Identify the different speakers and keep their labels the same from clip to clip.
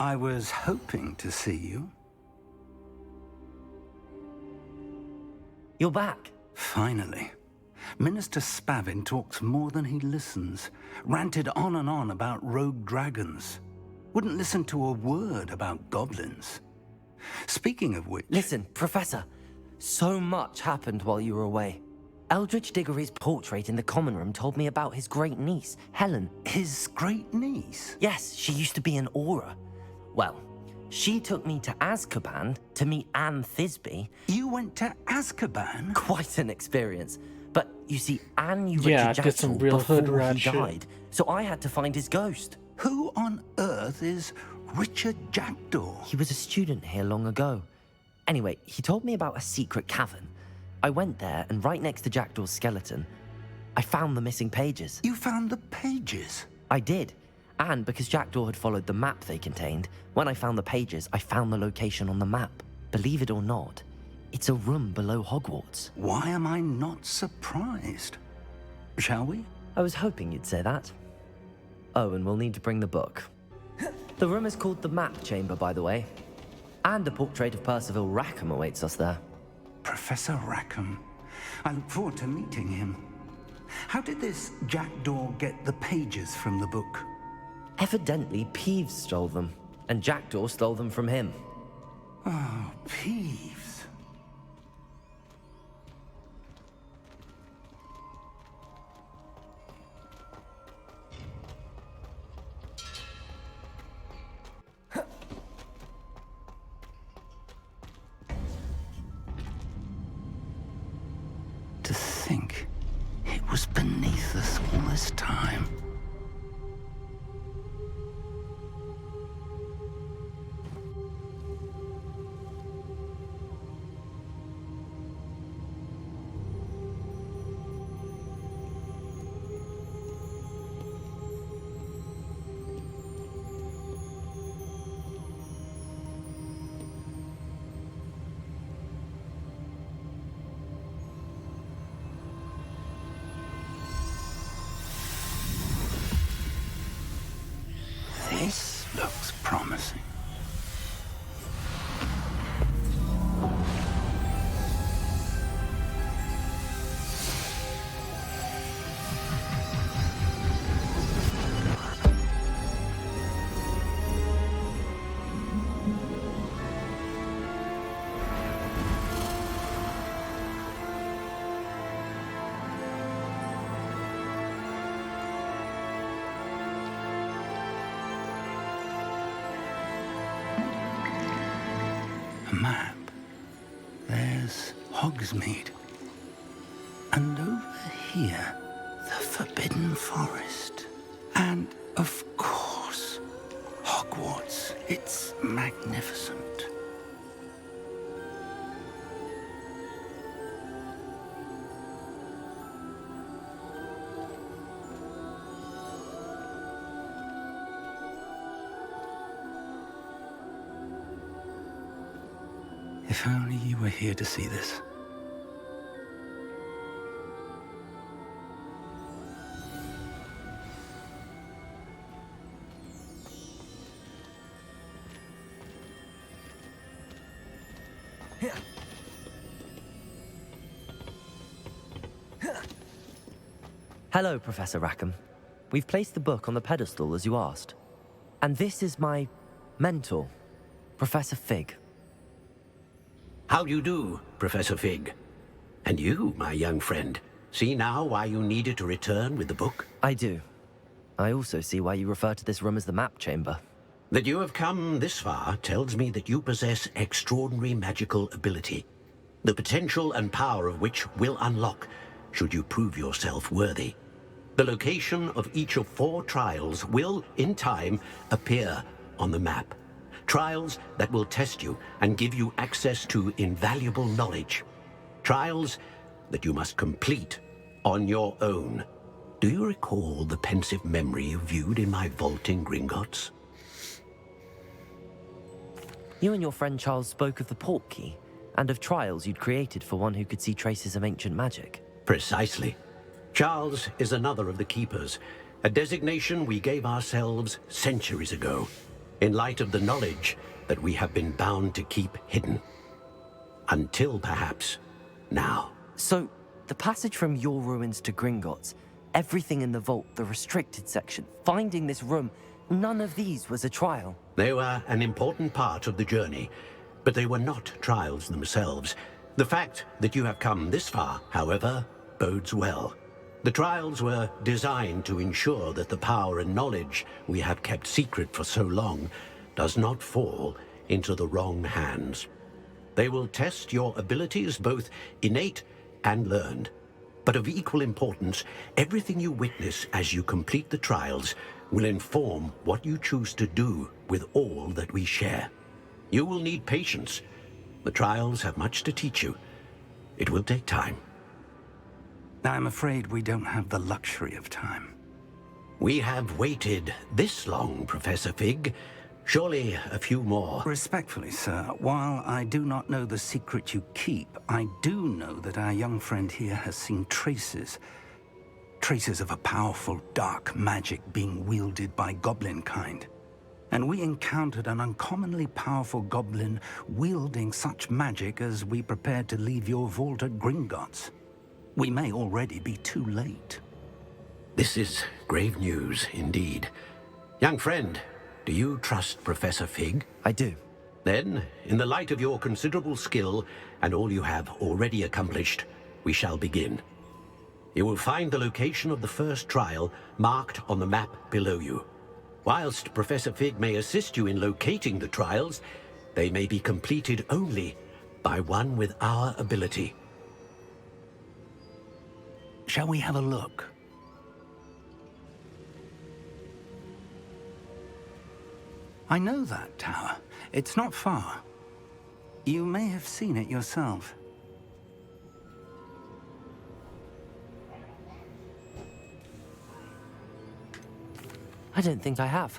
Speaker 1: I was hoping to see you.
Speaker 2: You're back.
Speaker 1: Finally. Minister Spavin talks more than he listens. Ranted on and on about rogue dragons. Wouldn't listen to a word about goblins. Speaking of which...
Speaker 2: Listen, Professor. So much happened while you were away. Eldridge Diggory's portrait in the common room told me about his great niece, Helen.
Speaker 1: His great niece?
Speaker 2: Yes, she used to be an Auror. Well, she took me to Azkaban to meet Anne Thisbe.
Speaker 1: You went to Azkaban?
Speaker 2: Quite an experience. But you see, Anne knew
Speaker 3: Yeah,
Speaker 2: Richard
Speaker 3: did some
Speaker 2: Jackdaw
Speaker 3: real hood
Speaker 2: before
Speaker 3: rat
Speaker 2: he
Speaker 3: shit.
Speaker 2: died, so I had to find his ghost.
Speaker 1: Who on earth is Richard Jackdaw?
Speaker 2: He was a student here long ago. Anyway, he told me about a secret cavern. I went there, and right next to Jackdaw's skeleton, I found the missing pages.
Speaker 1: You found the pages?
Speaker 2: I did. And because Jackdaw had followed the map they contained, when I found the pages, I found the location on the map. Believe it or not, it's a room below Hogwarts.
Speaker 1: Why am I not surprised? Shall we?
Speaker 2: I was hoping you'd say that. Oh, and we'll need to bring the book. The room is called the Map Chamber, by the way. And a portrait of Percival Rackham awaits us there.
Speaker 1: Professor Rackham. I look forward to meeting him. How did this Jackdaw get the pages from the book?
Speaker 2: Evidently, Peeves stole them, and Jackdaw stole them from him.
Speaker 1: Oh, Peeves. To think it was beneath us all this time. This looks promising. A map. There's Hogsmeade. And over here, the Forbidden Forest. And, of course, Hogwarts. It's magnificent. If only you were here to see this.
Speaker 2: Hello, Professor Rackham. We've placed the book on the pedestal as you asked. And this is my mentor, Professor Fig.
Speaker 4: How do you do, Professor Fig? And you, my young friend, see now why you needed to return with the book?
Speaker 2: I do. I also see why you refer to this room as the Map Chamber.
Speaker 4: That you have come this far tells me that you possess extraordinary magical ability, the potential and power of which will unlock should you prove yourself worthy. The location of each of 4 trials will, in time, appear on the map. Trials that will test you and give you access to invaluable knowledge. Trials that you must complete on your own. Do you recall the pensive memory you viewed in my vault in Gringotts?
Speaker 2: You and your friend Charles spoke of the Portkey, and of trials you'd created for one who could see traces of ancient magic.
Speaker 4: Precisely. Charles is another of the Keepers, a designation we gave ourselves centuries ago. in light of the knowledge that we have been bound to keep hidden. Until perhaps now.
Speaker 2: So, the passage from your ruins to Gringotts, everything in the vault, the restricted section, finding this room, none of these was a trial.
Speaker 4: They were an important part of the journey, but they were not trials themselves. The fact that you have come this far, however, bodes well. The trials were designed to ensure that the power and knowledge we have kept secret for so long does not fall into the wrong hands. They will test your abilities, both innate and learned. But of equal importance, everything you witness as you complete the trials will inform what you choose to do with all that we share. You will need patience. The trials have much to teach you. It will take time.
Speaker 1: I'm afraid we don't have the luxury of time.
Speaker 4: We have waited this long, Professor Fig. Surely a few more.
Speaker 1: Respectfully, sir, while I do not know the secret you keep, I do know that our young friend here has seen traces of a powerful dark magic being wielded by goblin kind. And we encountered an uncommonly powerful goblin wielding such magic as we prepared to leave your vault at Gringotts. We may already be too late.
Speaker 4: This is grave news indeed. Young friend, do you trust Professor Fig?
Speaker 2: I do.
Speaker 4: Then, in the light of your considerable skill and all you have already accomplished, we shall begin. You will find the location of the first trial marked on the map below you. Whilst Professor Fig may assist you in locating the trials, they may be completed only by one with our ability.
Speaker 1: Shall we have a look? I know that tower. It's not far. You may have seen it yourself.
Speaker 2: I don't think I have.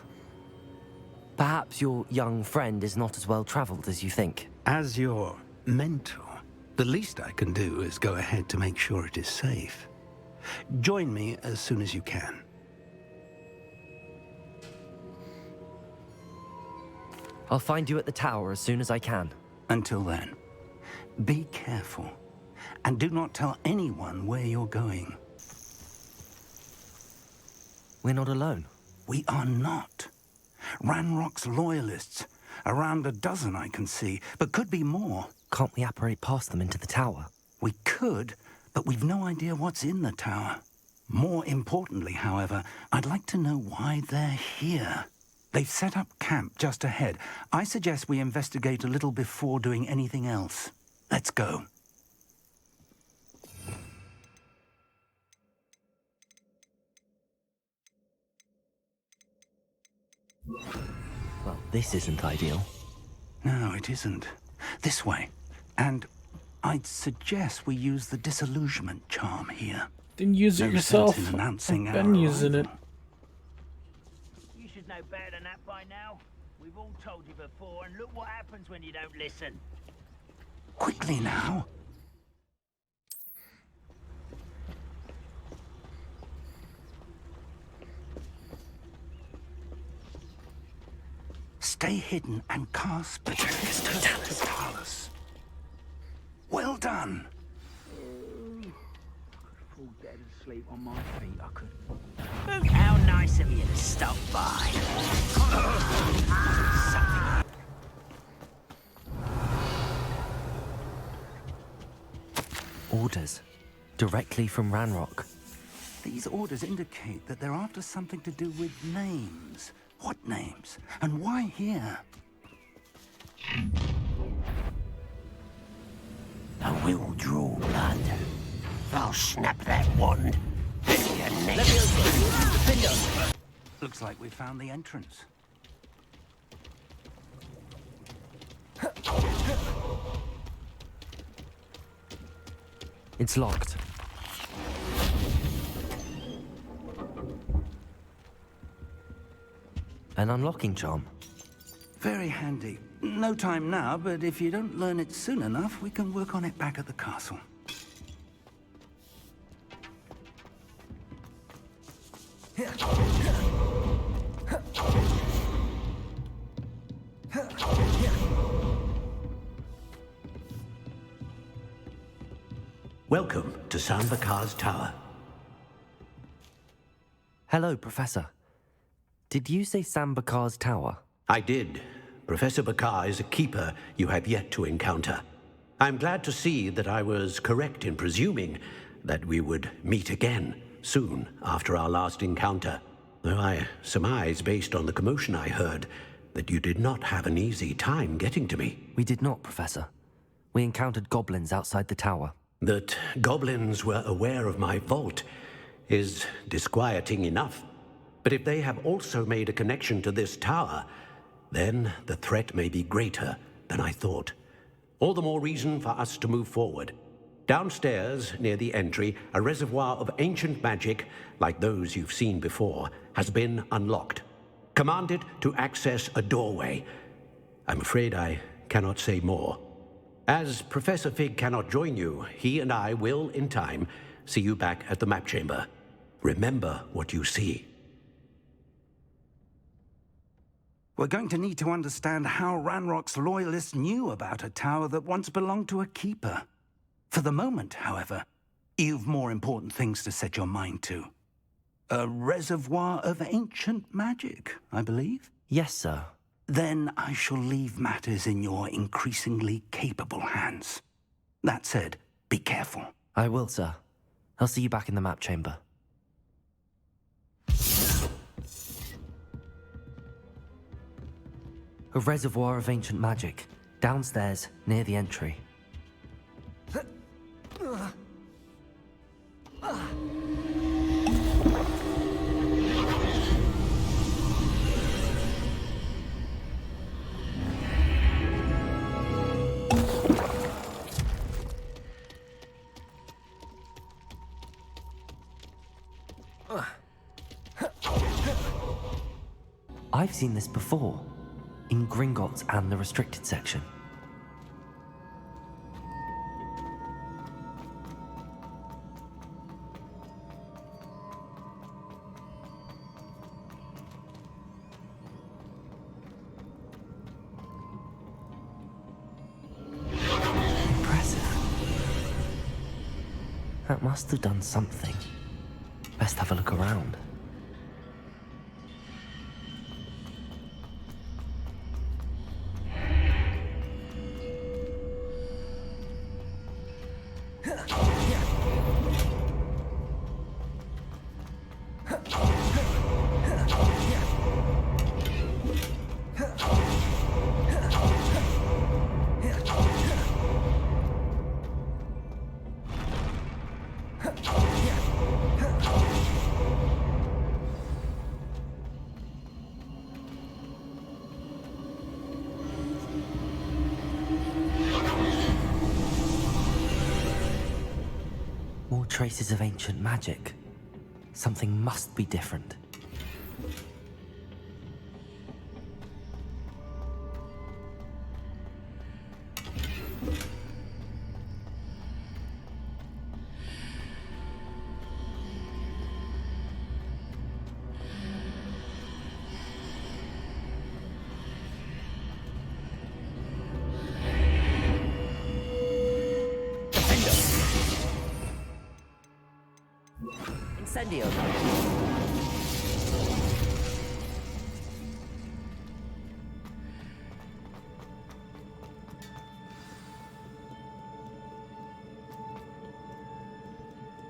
Speaker 2: Perhaps your young friend is not as well traveled as you think.
Speaker 1: As your mentor, the least I can do is go ahead to make sure it is safe. Join me as soon as you can.
Speaker 2: I'll find you at the tower as soon as I can.
Speaker 1: Until then, be careful, and do not tell anyone where you're going.
Speaker 2: We're not alone.
Speaker 1: We are not. Ranrock's loyalists. Around a dozen I can see, but could be more.
Speaker 2: Can't we apparate past them into the tower?
Speaker 1: We could, but we've no idea what's in the tower. More importantly, however, I'd like to know why they're here. They've set up camp just ahead. I suggest we investigate a little before doing anything else. Let's go.
Speaker 2: Well, this isn't ideal.
Speaker 1: No, it isn't. This way. And I'd suggest we use the disillusionment charm here.
Speaker 3: Didn't use it
Speaker 1: No
Speaker 3: yourself.
Speaker 1: sense in announcing
Speaker 3: I've been
Speaker 1: our
Speaker 3: using it.
Speaker 1: arrival.
Speaker 5: You should know better than that by now. We've all told you before, and look what happens when you don't listen.
Speaker 1: Quickly now. Stay hidden and cast Totalis. Well done.
Speaker 5: Fall dead asleep on my feet, I could. How nice of you to stop by.
Speaker 2: Orders. Directly from Ranrock.
Speaker 1: These orders indicate that they're after something to do with names. What names? And why here?
Speaker 4: I will draw blood. I'll snap that wand. Your neck.
Speaker 1: Looks like we found the entrance.
Speaker 2: It's locked. An unlocking charm.
Speaker 1: Very handy. No time now, but if you don't learn it soon enough, we can work on it back at the castle.
Speaker 4: Welcome to Sambakar's Tower.
Speaker 2: Hello, Professor. Did you say Sambakar's Tower?
Speaker 4: I did. Professor Bakar is a keeper you have yet to encounter. I'm glad to see that I was correct in presuming that we would meet again soon after our last encounter. Though I surmise, based on the commotion I heard, that you did not have an easy time getting to me.
Speaker 2: We did not, Professor. We encountered goblins outside the tower.
Speaker 4: That goblins were aware of my vault is disquieting enough. But if they have also made a connection to this tower, then the threat may be greater than I thought. All the more reason for us to move forward. Downstairs, near the entry, a reservoir of ancient magic, like those you've seen before, has been unlocked. Commanded to access a doorway. I'm afraid I cannot say more. As Professor Fig cannot join you, he and I will, in time, see you back at the map chamber. Remember what you see.
Speaker 1: We're going to need to understand how Ranrock's loyalists knew about a tower that once belonged to a keeper. For the moment, however, you've more important things to set your mind to. A reservoir of ancient magic, I believe?
Speaker 2: Yes, sir.
Speaker 1: Then I shall leave matters in your increasingly capable hands. That said, be careful.
Speaker 2: I will, sir. I'll see you back in the map chamber. A reservoir of ancient magic, downstairs, near the entry. I've seen this before, in Gringotts and the restricted section. Impressive. That must have done something. Best have a look around. More traces of ancient magic. Something must be different. Incendio.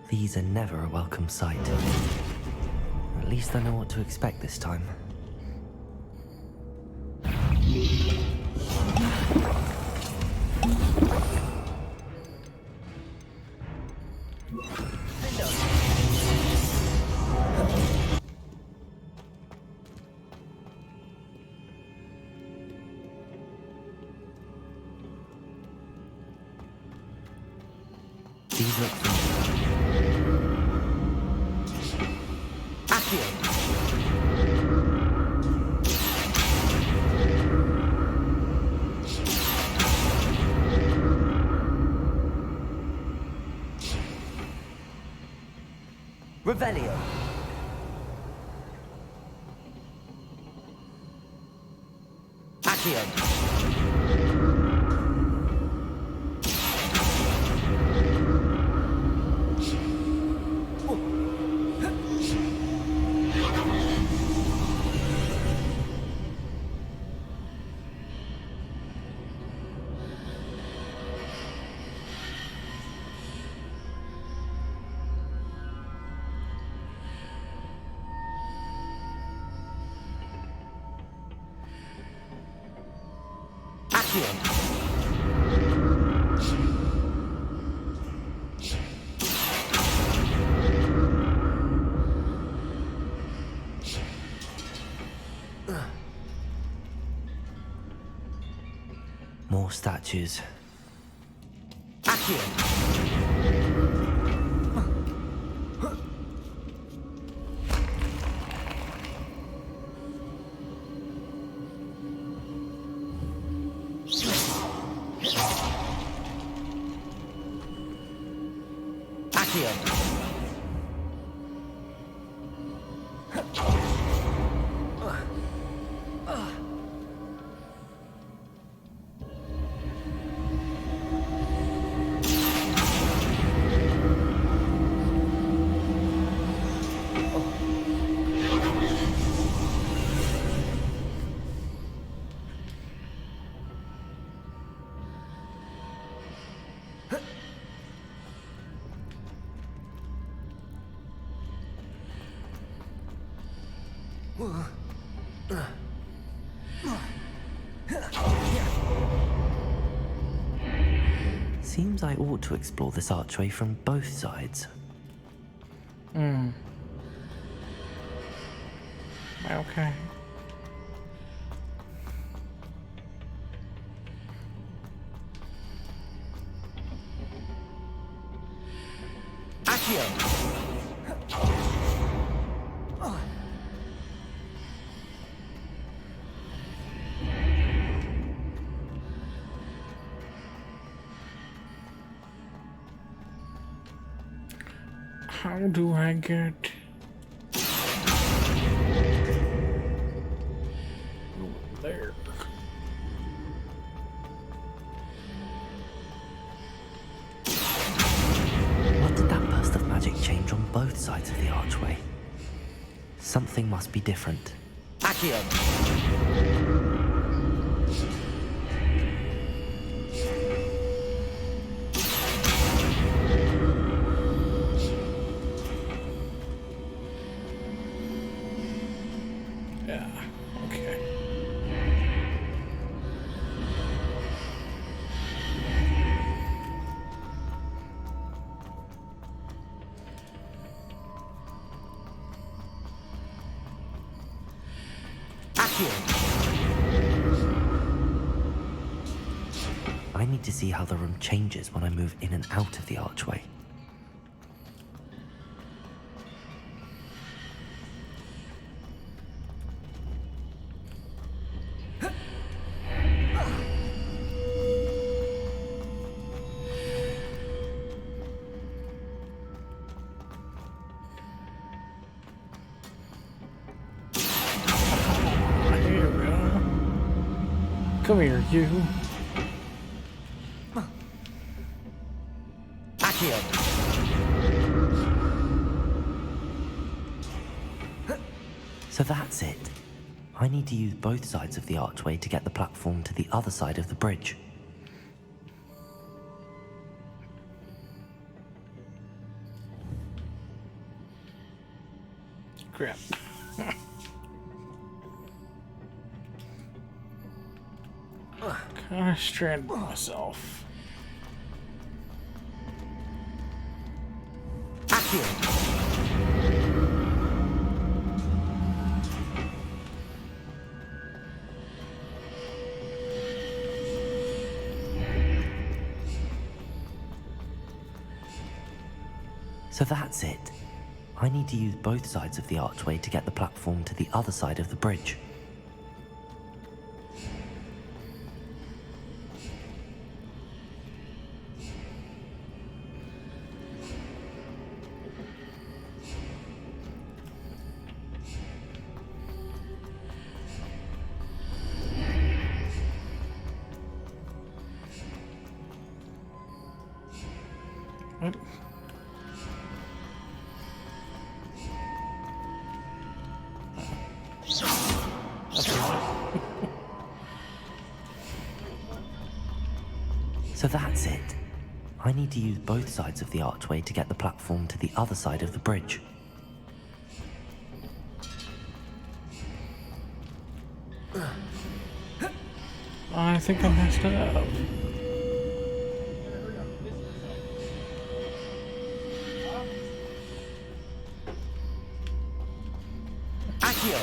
Speaker 2: These are never a welcome sight. At least I know what to expect this time. These look Revelio. Accio. More statues. Seems I ought to explore this archway from both sides.
Speaker 3: Okay. How do I get over there?
Speaker 2: What did that burst of magic change on both sides of the archway? Something must be different.
Speaker 3: Yeah, okay.
Speaker 2: I need to see how the room changes when I move in and out of the archway.
Speaker 3: Here we go. Come here, you.
Speaker 2: So that's it. I need to use both sides of the archway to get the platform to the other side of the bridge.
Speaker 3: Crap. Kinda stranded myself.
Speaker 2: So that's it. I need to use both sides of the archway to get the platform to the other side of the bridge.
Speaker 3: What?
Speaker 2: So that's it. I need to use both sides of the archway to get the platform to the other side of the bridge.
Speaker 3: I think I messed up.
Speaker 2: Accio!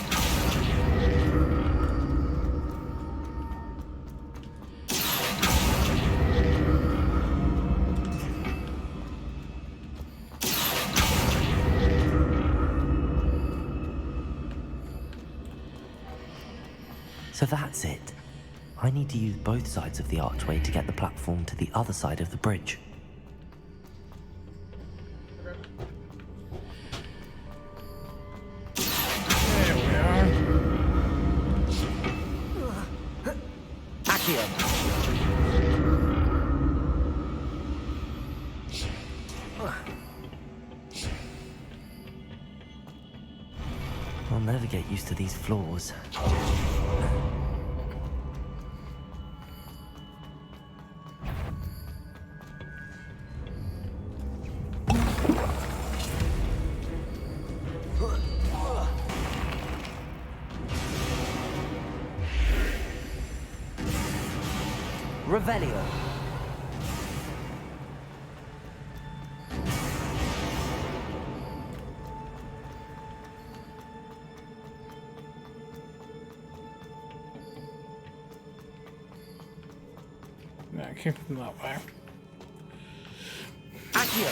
Speaker 2: So that's it. I need to use both sides of the archway to get the platform to the other side of the bridge.
Speaker 3: There we are.
Speaker 2: Accio! I'll never get used to these floors. Revelio.
Speaker 3: No, I came from that way.
Speaker 2: Accio.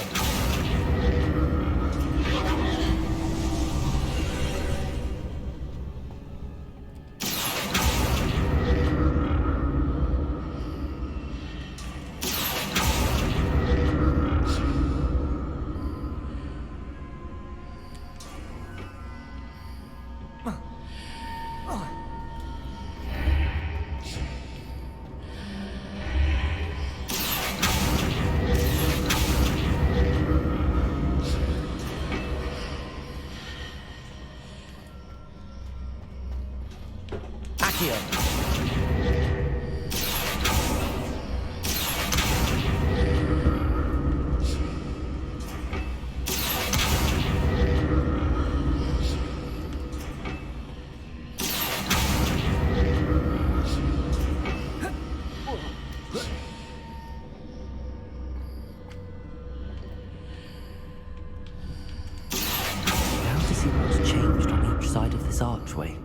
Speaker 2: Now to see what's changed on each side of this archway.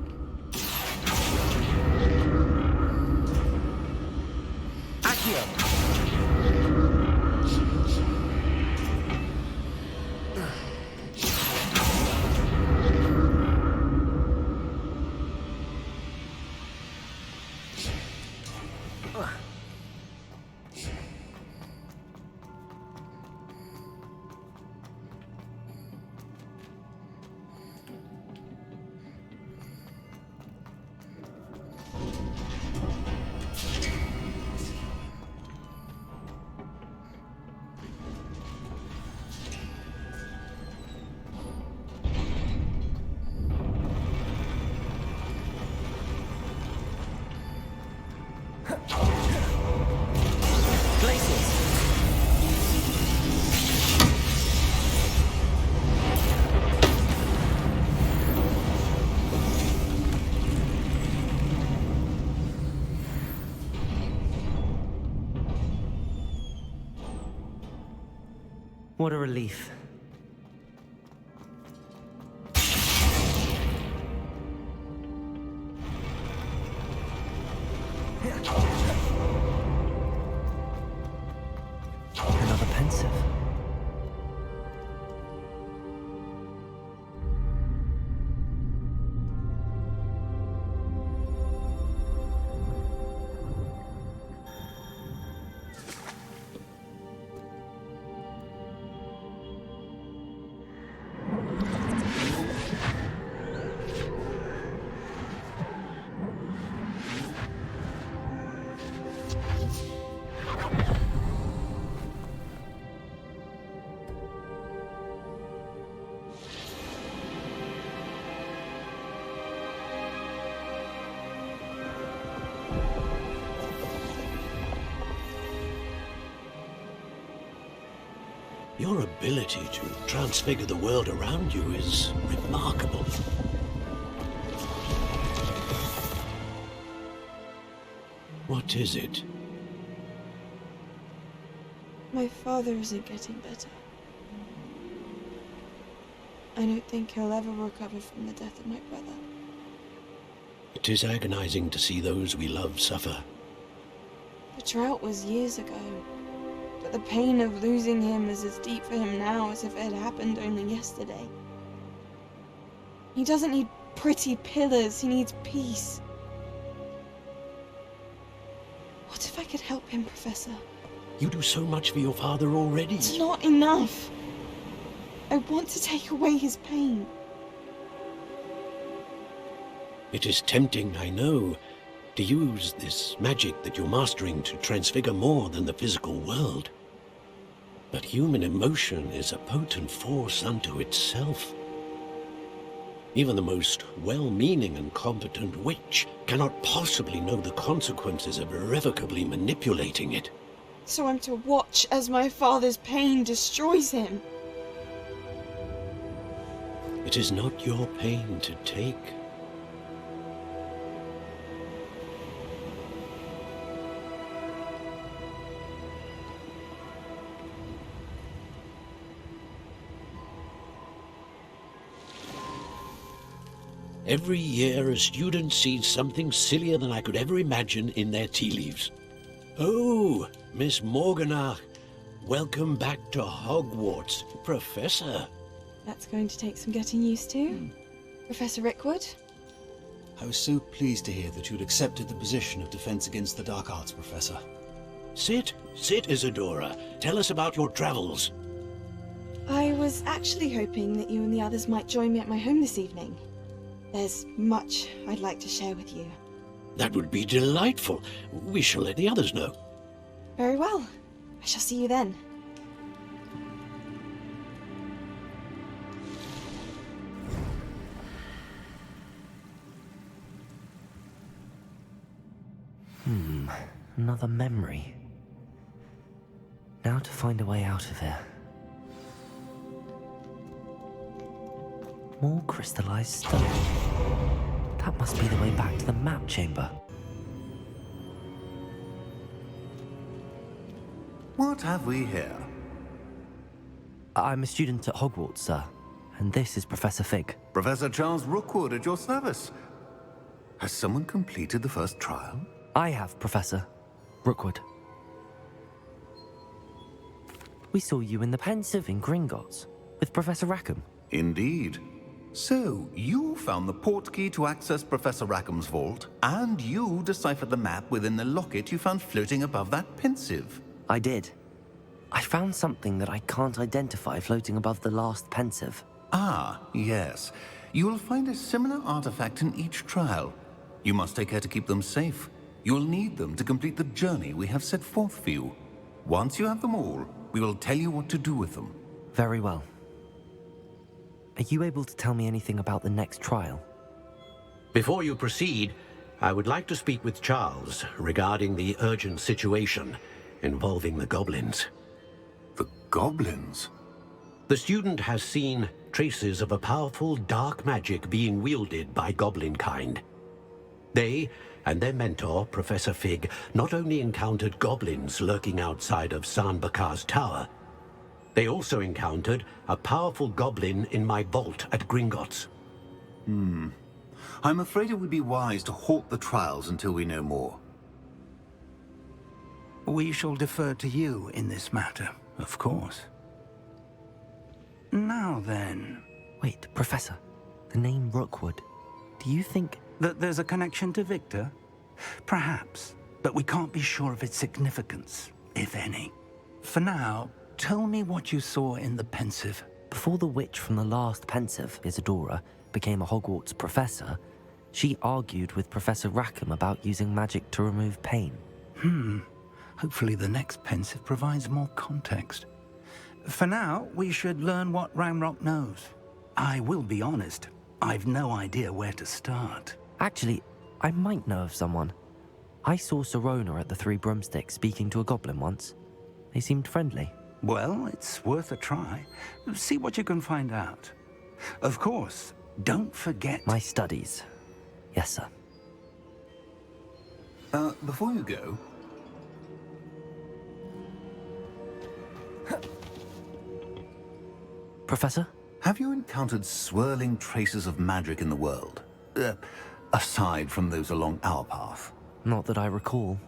Speaker 2: Accio! What a relief. Another pensive.
Speaker 4: Your ability to transfigure the world around you is remarkable. What is it?
Speaker 6: My father isn't getting better. I don't think he'll ever recover from the death of my brother.
Speaker 4: It is agonizing to see those we love suffer.
Speaker 6: The drought was years ago, but the pain of losing him is as deep for him now as if it had happened only yesterday. He doesn't need pretty pillars, he needs peace. What if I could help him, Professor?
Speaker 4: You do so much for your father already.
Speaker 6: It's not enough. I want to take away his pain.
Speaker 4: It is tempting, I know, to use this magic that you're mastering to transfigure more than the physical world. But human emotion is a potent force unto itself. Even the most well-meaning and competent witch cannot possibly know the consequences of irrevocably manipulating it.
Speaker 6: So I'm to watch as my father's pain destroys him.
Speaker 4: It is not your pain to take. Every year, a student sees something sillier than I could ever imagine in their tea leaves. Oh, Miss Morganach, welcome back to Hogwarts, Professor.
Speaker 6: That's going to take some getting used to. Professor Rickwood?
Speaker 7: I was so pleased to hear that you'd accepted the position of Defense Against the Dark Arts, Professor.
Speaker 4: Sit, Isadora. Tell us about your travels.
Speaker 6: I was actually hoping that you and the others might join me at my home this evening. There's much I'd like to share with you.
Speaker 4: That would be delightful. We shall let the others know.
Speaker 6: Very well. I shall see you then.
Speaker 2: Another memory. Now to find a way out of here. More crystallized stone. That must be the way back to the map chamber.
Speaker 8: What have we here?
Speaker 2: I'm a student at Hogwarts, sir. And this is Professor Fig.
Speaker 8: Professor Charles Rookwood at your service. Has someone completed the first trial?
Speaker 2: I have, Professor Rookwood. We saw you in the Pensive in Gringotts with Professor Rackham.
Speaker 8: Indeed. So, you found the portkey to access Professor Rackham's vault, and you deciphered the map within the locket you found floating above that Pensive.
Speaker 2: I did. I found something that I can't identify floating above the last Pensive.
Speaker 8: Ah, yes. You will find a similar artifact in each trial. You must take care to keep them safe. You will need them to complete the journey we have set forth for you. Once you have them all, we will tell you what to do with them.
Speaker 2: Very well. Are you able to tell me anything about the next trial?
Speaker 4: Before you proceed, I would like to speak with Charles regarding the urgent situation involving the goblins.
Speaker 8: The goblins?
Speaker 4: The student has seen traces of a powerful dark magic being wielded by goblin kind. They and their mentor, Professor Fig, not only encountered goblins lurking outside of San Bakar's tower, they also encountered a powerful goblin in my vault at Gringotts.
Speaker 8: I'm afraid it would be wise to halt the trials until we know more.
Speaker 1: We shall defer to you in this matter, of course. Now then...
Speaker 2: Wait, Professor. The name Rookwood. Do you think...
Speaker 1: that there's a connection to Victor? Perhaps, but we can't be sure of its significance, if any. For now, tell me what you saw in the Pensive.
Speaker 2: Before the witch from the last Pensive, Isadora, became a Hogwarts professor, she argued with Professor Rackham about using magic to remove pain.
Speaker 1: Hopefully the next Pensive provides more context. For now, we should learn what Ranrock knows. I will be honest, I've no idea where to start.
Speaker 2: Actually, I might know of someone. I saw Sirona at the Three Broomsticks speaking to a goblin once. They seemed friendly.
Speaker 1: Well, it's worth a try. See what you can find out. Of course, don't forget...
Speaker 2: My studies. Yes, sir.
Speaker 8: before you go...
Speaker 2: Professor?
Speaker 8: Have you encountered swirling traces of magic in the world? Aside from those along our path?
Speaker 2: Not that I recall.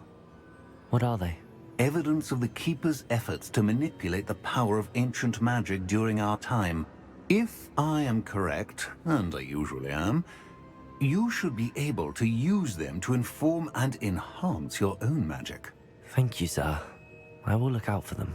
Speaker 2: What are they?
Speaker 8: Evidence of the Keeper's efforts to manipulate the power of ancient magic during our time. If I am correct, and I usually am, you should be able to use them to inform and enhance your own magic.
Speaker 2: Thank you, sir. I will look out for them.